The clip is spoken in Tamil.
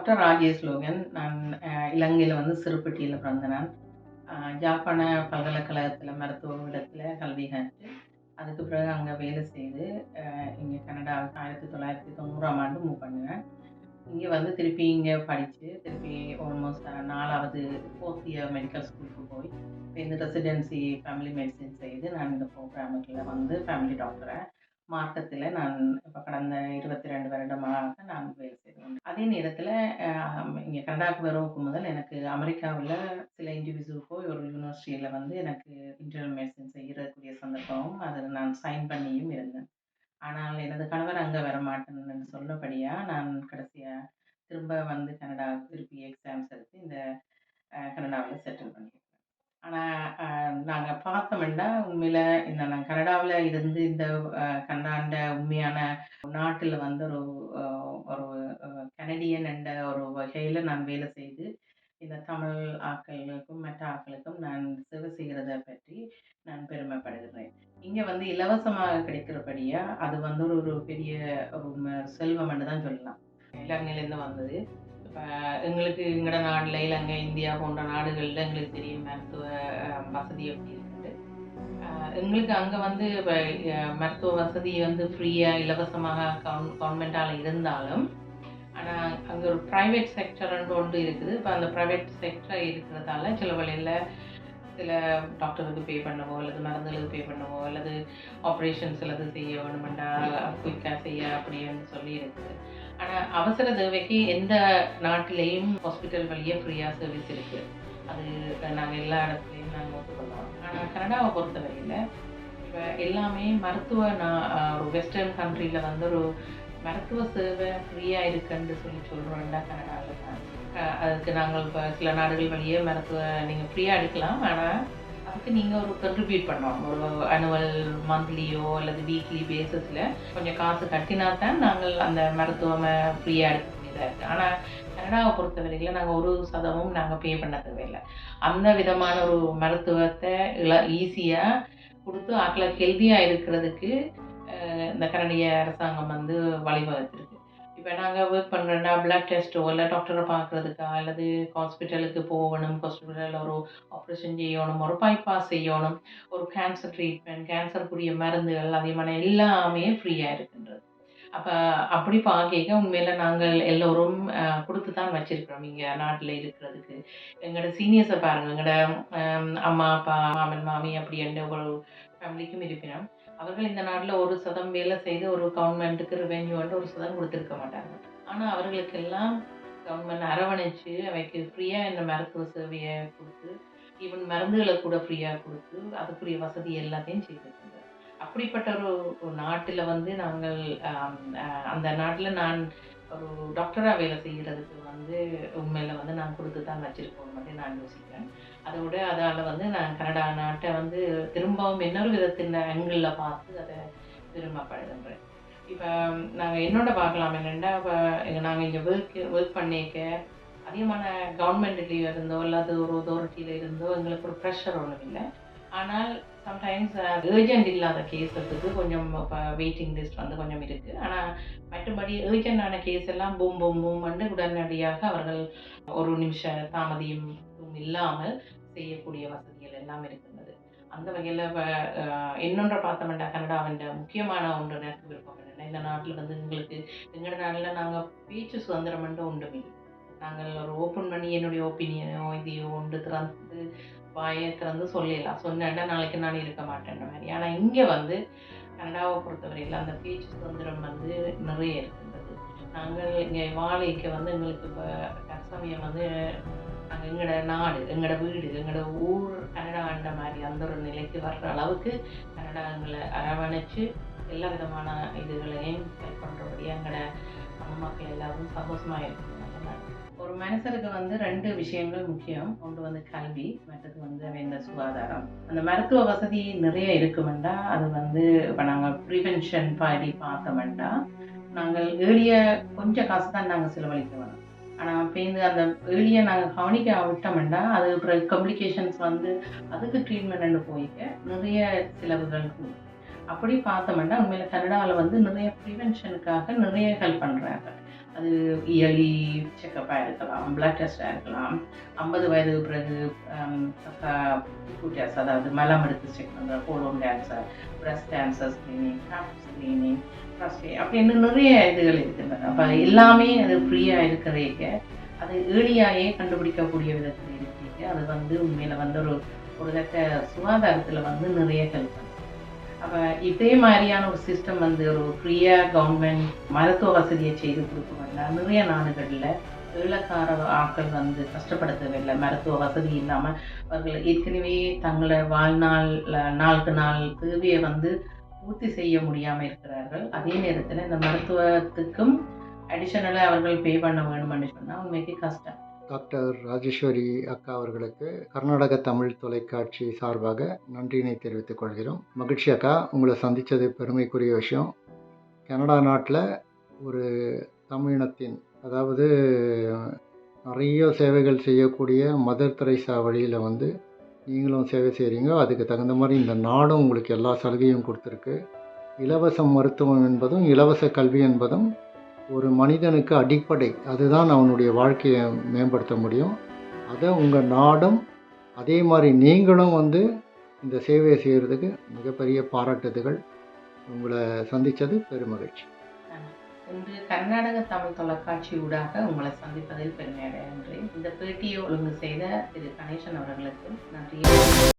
Doctor Rajesh Logan. நான் இலங்கையில வந்து சிறுப்பட்டியில பிறந்த நான். ஜாப்பான பல்கலைக்கழகத்தில மருத்துவ இடத்துல கல்வி கற்று, அதுக்கு பிறகு அங்க வேலை செய்து, இங்க கனடா 1990ஆம் ஆண்டு மூவ் பண்ணுனேன். இங்க வந்து திருப்பி இங்க படிச்சு, திருப்பி ஆல்மோஸ்ட் 4வது 4த் இயர் மெடிக்கல் ஸ்கூலுக்கு போய், இப்ப இந்த ரெசிடென்சி ஃபேமிலி மெடிசின் செய்து, நான் இந்த ப்ரோக்ராமுக்குள்ள வந்து ஃபேமிலி டாக்டரா மார்க்கத்தில நான் இப்ப கடந்த 22 வருடமாக நான் வேலை செய்து கொண்டேன். அதே நேரத்தில இங்க கனடாவுக்கு வரவுக்கு முதல் எனக்கு அமெரிக்காவுல சில இன்டர்வியூஸுக்கு போய் ஒரு யூனிவர்சிட்டியில வந்து எனக்கு இன்டர்னல் மெடிசின் செய்யக்கூடிய சந்தர்ப்பமும், அதில நான் சைன் பண்ணியும் இருந்தேன். ஆனால் எனது கணவர் அங்க வரமாட்டேன்னு சொன்னபடியா, நான் கடைசியா திரும்ப வந்து கனடாவுக்கு திருப்பி எக்ஸாம்ஸ் எழுதி இந்த கனடாவுல செட்டில் பண்ணியிருக்கேன். ஆனா, நாங்க பார்த்தோம்னா, உண்மையில நான் கனடாவுல இருந்து இந்த கனடாண்ட உண்மையான நாட்டுல வந்து ஒரு அ ஒரு கனடியன் என்ற ஒரு வகையில நான் வேலை செய்து, இந்த தமிழ் ஆட்களுக்கும், மற்ற ஆட்களுக்கும் நான் சேவை செய்கிறத பற்றி நான் பெருமைப்படுகிறேன். இங்க வந்து இலவசமாக கிடைக்கிறபடியா, அது வந்து ஒரு ஒரு பெரிய ஒரு செல்வம் என்று தான் சொல்லலாம். இலங்கையிலேருந்து வந்தது. இப்ப எங்களுக்கு எங்கட நாடுல இலங்கை, இந்தியா போன்ற நாடுகள்ல எங்களுக்கு தெரியும் மருத்துவ வசதி எப்படி இருக்குது. எங்களுக்கு அங்க வந்து மருத்துவ வசதி வந்து ஃப்ரீயா, இலவசமாக கவர்மெண்டால இருந்தாலும், ஆனா அங்க ஒரு பிரைவேட் செக்டர்ன்னு ஒன்று இருக்குது. இப்ப அந்த பிரைவேட் செக்டர் இருக்கிறதால சில வேளையில சில டாக்டருக்கு பே பண்ணவோ, அல்லது மருந்துகளுக்கு பே பண்ணவோ, அல்லது ஆப்ரேஷன்ஸ் சிலது செய்ய வேணுமெண்டா குயிக்கா செய்ய அப்படின்னு சொல்லி இருக்குது. ஆனா அவசர தேவைக்கு எந்த நாட்டிலேயும் ஹாஸ்பிட்டல் வழியா ஃப்ரீயா சர்வீஸ் இருக்கு. அது நாங்க எல்லா இடத்துலயும் நாங்க ஒத்துக்கொள்றோம். ஆனா கனடாவ பொறுத்தவரையில, இப்ப எல்லாமே மருத்துவ ஒரு வெஸ்டர்ன் கண்ட்ரில வந்து ஒரு மருத்துவ சேவை ஃப்ரீயா இருக்குன்னு சொல்லி சொல்றோம்டா கனடால தான். அதுக்கு நாங்கள் இப்ப சில நாடுகள் வழியே நீங்க ஃப்ரீயா எடுக்கலாம். ஆனா, அதுக்கு நீங்க ஒரு கான்ட்ரிபியூட் பண்ணணும். ஒரு ஆனுவல் மந்த்லியோ அல்லது வீக்லி பேசிஸ்ல கொஞ்சம் காசு கட்டினா தான் நாங்கள் அந்த மருத்துவம ஃப்ரீயா எடுக்கக்கூடியதா இருக்கு. ஆனா, கனடாவ பொறுத்தவரையில நாங்க 1% நாங்க பே பண்ண தேவையில்ல. அந்த விதமான ஒரு மருத்துவத்த ஈஸியா குடுத்து ஆட்கள ஹெல்தியா இருக்கிறதுக்கு இந்த கனடிய அரசாங்கம் வந்து வழிவகுத்திருக்கு. இப்ப நாங்க வொர்க் பண்றோம்னா, பிளட் டெஸ்ட்டோ, இல்ல டாக்டர பார்க்கறதுக்கா, அல்லது ஹாஸ்பிட்டலுக்கு போகணும், ஹாஸ்பிட்டல்ல ஒரு ஆப்ரேஷன் செய்யணும், ஒரு பைபாஸ் செய்யணும், ஒரு கேன்சர் ட்ரீட்மெண்ட், கேன்சருக்குரிய மருந்துகள், அதிகமான எல்லாமே ஃப்ரீயா இருக்கின்றது. அப்ப அப்படி பார்க்கையில உண்மையில நாங்கள் எல்லோரும் குடுத்து தான் வச்சிருக்கிறோம், இங்க நாட்டுல இருக்கிறதுக்கு. எங்களோட சீனியர்ஸ பாருங்க, எங்களோட அம்மா, அப்பா, மாமன், மாமி அப்படி எந்த ஒரு ஃபேமிலிக்கும் இருப்பினும், அவர்கள் இந்த நாட்டுல 1% வேலை செய்து ஒரு கவர்மெண்ட்டுக்கு ரெவென்யூ வந்து 1% குடுத்திருக்க மாட்டாங்க. ஆனா அவர்களுக்கெல்லாம் கவர்மெண்ட் அரவணைச்சு, அவைக்கு ஃப்ரீயா இந்த மருத்துவ சேவைய குடுத்து, ஈவன் மருந்துகள கூட ஃப்ரீயா குடுத்து, அதுக்குரிய வசதி எல்லாத்தையும் செய்திருக்கின்றது. அப்படிப்பட்ட ஒரு நாட்டில வந்து நாங்கள் அம் அ அந்த நாட்ல நான் ஒரு டாக்டரா வேலை செய்யறதுக்கு வந்து உண்மையில வந்து நான் குடுத்து தான் வச்சிருக்கோம் அப்படின்னு நான் யோசிக்கிறேன். அதோட அதால வந்து நான் கனடா நாட்ட வந்து திரும்பவும் இன்னொரு விதத்தின் ஆங்கிள்ல பார்த்து அத பெருமைப்படுகின்றேன். இப்ப நாங்க என்னோட பார்க்கலாம் என்னன்னா, நாங்க இங்க வொர்க் பண்ணிக்க அதிகமான கவர்மெண்ட்லயோ இருந்தோ, இல்லாத ஒரு அத்தாரிட்டில இருந்தோ எங்களுக்கு ஒரு ப்ரெஷர் ஒண்ணும் இல்ல. ஆனால் சம்டைம்ஸ் அர்ஜென்ட் இல்லாத கேஸஸுக்கு கொஞ்சம் இப்ப வெயிட்டிங் லிஸ்ட் வந்து கொஞ்சம் இருக்கு. ஆனா மற்றபடி அர்ஜென்ட்டான கேஸ் எல்லாம் பூம் பூம் பூம்ன்னு உடனடியாக அவர்கள் ஒரு நிமிஷ தாமதியும் இல்லாமல் செய்யக்கூடிய வசதிகள் எல்லாம் இருக்கின்றது. அந்த வகையில இன்னொன்ற பார்த்தோம்னா கனடாவின் முக்கியமான ஒன்று எனக்கு விருப்பம் என்னன்னா, இந்த நாட்டுல வந்து எங்கட நாடுல நாங்க பேச்சு சுதந்திரம் ஒன்றுமில்லை. நாங்கள் ஒரு ஓப்பன் பண்ணி என்னுடைய ஒப்பீனியனோ, இதையோ ஒன்று திறந்து வாய திறந்து சொல்லிடலாம். சொன்னேன்டா நாளைக்கு நான் இருக்க மாட்டேன்ற மாரி. ஆனா இங்க வந்து கனடாவ பொறுத்தவரையில அந்த பேச்சு சுதந்திரம் வந்து நிறைய இருக்கின்றது. நாங்கள் இங்க வாழைக்கு வந்து எங்களுக்கு இப்ப தற்சமயம் வந்து நாங்க எங்கட நாடு, எங்கட வீடு, எங்கட ஊர் கனடான்ற மாரி அந்த ஒரு நிலைக்கு வர்ற அளவுக்கு கனடா எங்கள அரவணைச்சு எல்லா விதமான இதுகளையும் ஹெல்ப் பண்றபடியா எங்கட தமிழ் மக்கள் எல்லாரும் சந்தோஷமா இருக்கணும். ஒரு மனுஷருக்கு வந்து 2 விஷயங்கள் முக்கியம். ஒன்று வந்து கல்வி, மற்றது வந்து இந்த சுகாதாரம். அந்த மருத்துவ வசதி நிறைய இருக்குமெண்டா, அது வந்து இப்ப நாங்க பிரிவென்ஷன் படி பார்த்தோம்னா, நாங்கள் ஏர்லியா கொஞ்சம் காசு தான் நாங்க செலவழிக்க வேணும். ஆனா பேருந்து அந்த ஏர்லியா நாங்க கவனிக்க விட்டோம்னா, அது அப்புறம் காம்ப்ளிகேஷன்ஸ் வந்து அதுக்கு ட்ரீட்மெண்ட்ன்னு போயிக்க நிறைய செலவுகள் கூடும். அப்படி பார்த்தோம்னா, உண்மையில கனடால வந்து நிறைய பிரிவென்ஷனுக்காக நிறைய ஹெல்ப் பண்றாங்க. அது இயர்லி செக்கப்பாக இருக்கலாம், பிளட் டெஸ்ட்டாக இருக்கலாம். 50 வயதுக்கு பிறகு டெஸ்ட், அதாவது மலம் எடுத்து செக் பண்ணுற colon cancer, breast cancer screening, screening, prostate அப்படின்னு நிறைய இதுகள் இருக்கின்றன. அப்போ எல்லாமே அது ஃப்ரீயாக இருக்கிறதுக்கு, அது ஏர்லியாகவே கண்டுபிடிக்கக்கூடிய விதத்தில் இருக்கிறது. அது வந்து உண்மையில் வந்து ஒரு தக்க சுகாதாரத்தில் வந்து நிறைய ஹெல்ப் பண்ணும். அப்போ இதே மாதிரியான ஒரு சிஸ்டம் வந்து ஒரு ஃப்ரீயாக கவர்மெண்ட் மருத்துவ வசதியை செய்து கொடுக்க வேண்டாம். நிறைய நாடுகளில் ஏழக்கார ஆட்கள் வந்து கஷ்டப்பட தேவையில்லை. மருத்துவ வசதி இல்லாமல் அவர்கள் ஏற்கனவே தங்களை வாழ்நாள் நாளுக்கு நாள் தேவையை வந்து பூர்த்தி செய்ய முடியாமல் இருக்கிறார்கள். அதே நேரத்தில் இந்த மருத்துவத்துக்கும் அடிஷனலாக அவர்கள் பே பண்ண வேணும்னு சொன்னால் உண்மைக்கு கஷ்டம். டாக்டர் ராஜேஸ்வரி அக்கா அவர்களுக்கு கர்நாடக தமிழ் தொலைக்காட்சி சார்பாக நன்றியினை தெரிவித்துக் கொள்கிறோம். மகிழ்ச்சி அக்கா, உங்களை சந்தித்தது பெருமைக்குரிய விஷயம். கனடா நாட்டில் ஒரு தமிழினத்தின், அதாவது நிறைய சேவைகள் செய்யக்கூடிய மதர் தெரேசா வழியில் வந்து நீங்களும் சேவை செய்கிறீங்க. அதுக்கு தகுந்த மாதிரி இந்த நாடும் உங்களுக்கு எல்லா சலுகையும் கொடுத்துருக்கு. இலவச மருத்துவம் என்பதும் இலவச கல்வி என்பதும் ஒரு மனிதனுக்கு அடிப்படை. அதுதான் அவனுடைய வாழ்க்கையை மேம்படுத்த முடியும். அதை உங்கள் நாடும் அதே மாதிரி நீங்களும் வந்து இந்த சேவையை செய்கிறதுக்கு மிகப்பெரிய பாராட்டுதல்கள். உங்களை சந்தித்தது பெருமகிழ்ச்சி. இன்று கர்நாடக தமிழ் தொலைக்காட்சி ஊடாக உங்களை சந்திப்பதில் பெருமையடைகின்றேன். இந்த பேட்டியை ஒழுங்கு செய்த திரு கணேசன் அவர்களுக்கு நன்றி.